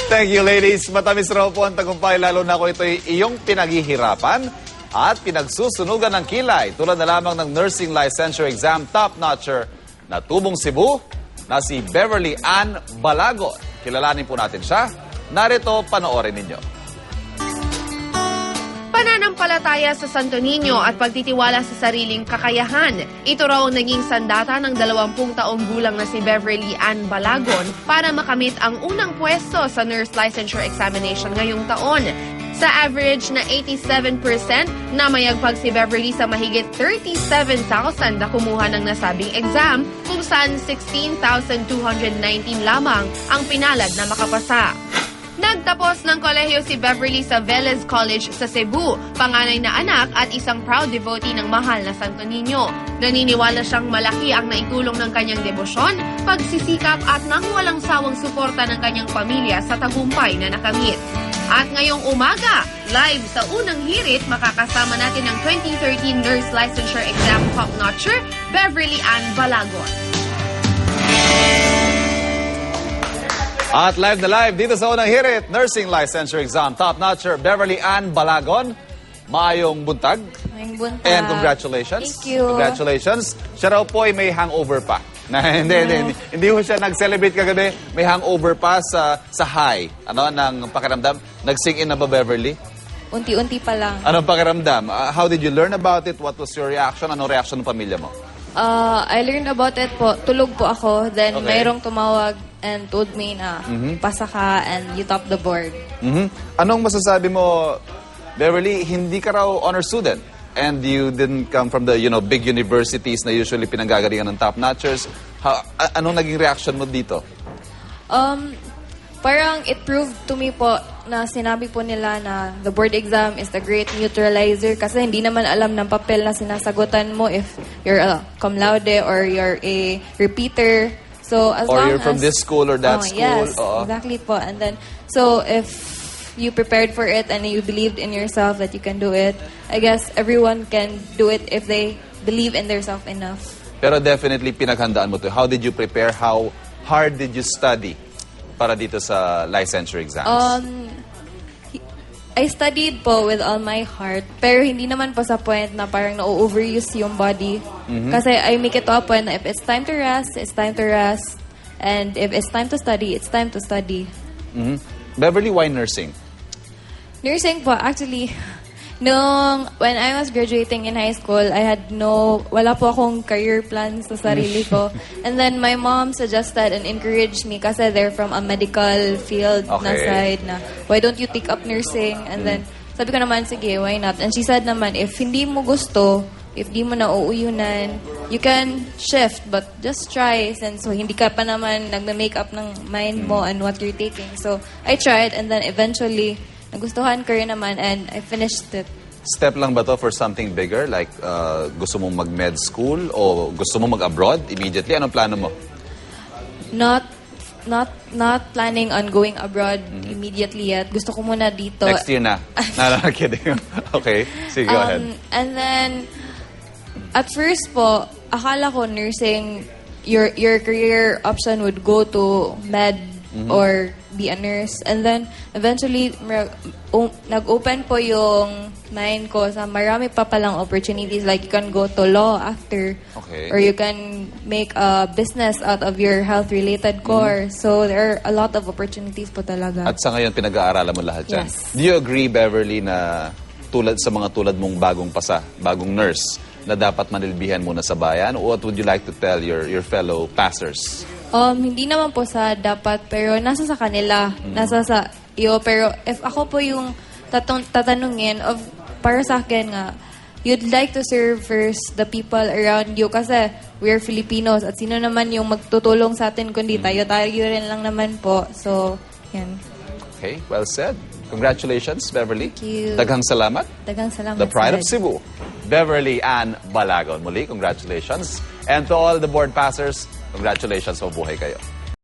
Thank you, ladies. Matamis raw po ang tagumpay, lalo na kung ito'y iyong pinaghihirapan at pinagsusunugan ng kilay. Tulad na lamang ng nursing licensure exam top-notcher na tubong Cebu na si Beverly Ann Balagon. Kilalanin po natin siya. Narito, panoorin ninyo. Pananampalataya sa Santo Niño at pagtitiwala sa sariling kakayahan. Ito raw ang naging sandata ng 20 taong gulang na si Beverly Ann Balagon para makamit ang unang pwesto sa nurse licensure examination ngayong taon. Sa average na 87%, namayagpag si Beverly sa mahigit 37,000 na kumuha ng nasabing exam, kung saan 16,219 lamang ang pinalad na makapasa. Nagtapos ng kolehiyo si Beverly sa Velez College sa Cebu, panganay na anak at isang proud devotee ng mahal na Santo Niño. Naniniwala siyang malaki ang naitulong ng kanyang debosyon, pagsisikap at nang walang sawang suporta ng kanyang pamilya sa tagumpay na nakamit. At ngayong umaga, live sa unang hirit, makakasama natin ang 2013 Nurse Licensure Exam top-notcher, Beverly Ann Balagon. At live na live dito sa unang hirit, nursing licensure exam top-notcher Beverly Ann Balagon. Maayong buntag. Maayong buntag. And congratulations. Thank you. Congratulations. Siya raw po ay may hangover pa. Hindi ho siya nag-celebrate kagabi. May hangover pa sa high. Ano, ng pakiramdam? Nag-sing in na ba, Beverly? Unti-unti pa lang. Anong pakiramdam? How did you learn about it? What was your reaction? Anong reaction ng pamilya mo? I learned about it po. Tulog po ako. Then Okay. mayroong tumawag and told me na pasa ka and you top the board. Anong masasabi mo, Beverly, hindi ka raw honor student and you didn't come from the big universities na usually pinanggagalingan ng top-notchers. Anong naging reaction mo dito? Parang it proved to me po na sinabi po nila na the board exam is the great neutralizer kasi hindi naman alam ng papel na sinasagutan mo if you're a cum laude or you're a repeater. So as Or long you're from as, this school or that school? Yes, Oo. exactly po. And then, so if you prepared for it and you believed in yourself that you can do it, I guess everyone can do it if they believe in themselves enough. Pero definitely pinaghandaan mo to. How did you prepare? How hard did you study para dito sa licensure exams? I studied po with all my heart, pero hindi naman po sa point na parang na-overuse yung body. Kasi I make it to a point na if it's time to rest, it's time to rest. And if it's time to study, it's time to study. Beverly, why nursing? Nursing po, actually, when I was graduating in high school, wala po akong career plan sa sarili ko. And then my mom suggested and encouraged me kasi they're from a medical field na Okay. side na, why don't you take up nursing? And then, sabi ko naman, sige, why not? And she said naman, if hindi mo gusto, if di mo na uuyunan, you can shift, but just try. And so, hindi ka pa naman nagme-make up ng mind mo and what you're taking. So, I tried and then eventually, nagustuhan ko rin naman and I finished it. Step lang ba to for something bigger? Like, gusto mong mag-med school o gusto mong mag-abroad immediately? Anong plano mo? Not planning on going abroad immediately yet. Gusto ko muna dito. Next year na. No, kidding. Okay, sige, go ahead. And then, at first po, akala ko nursing, your career option would go to med or be a nurse. And then, eventually, nag-open po yung mind ko sa marami pa palang opportunities. Like, you can go to law after. Okay. Or you can make a business out of your health-related course. So, there are a lot of opportunities po talaga. At sa ngayon, pinag-aaralan mo lahat yan. Yes. Do you agree, Beverly, na tulad mong bagong nurse, na dapat manilbihan muna sa bayan? What would you like to tell your fellow passers? Hindi naman po sa dapat, pero nasa sa kanila. Nasa sa iyo. Pero if ako po yung tatanungin, para sa akin nga, you'd like to serve first the people around you kasi we're Filipinos at sino naman yung magtutulong sa atin kundi tayo rin lang naman po. So, yan. Okay, well said. Congratulations, Beverly. Thank you. Daghang salamat. Daghang salamat. The pride of sir. Cebu, Beverly Ann Balagon. Muli, congratulations. And to all the board passers, congratulations, mabuhay kayo.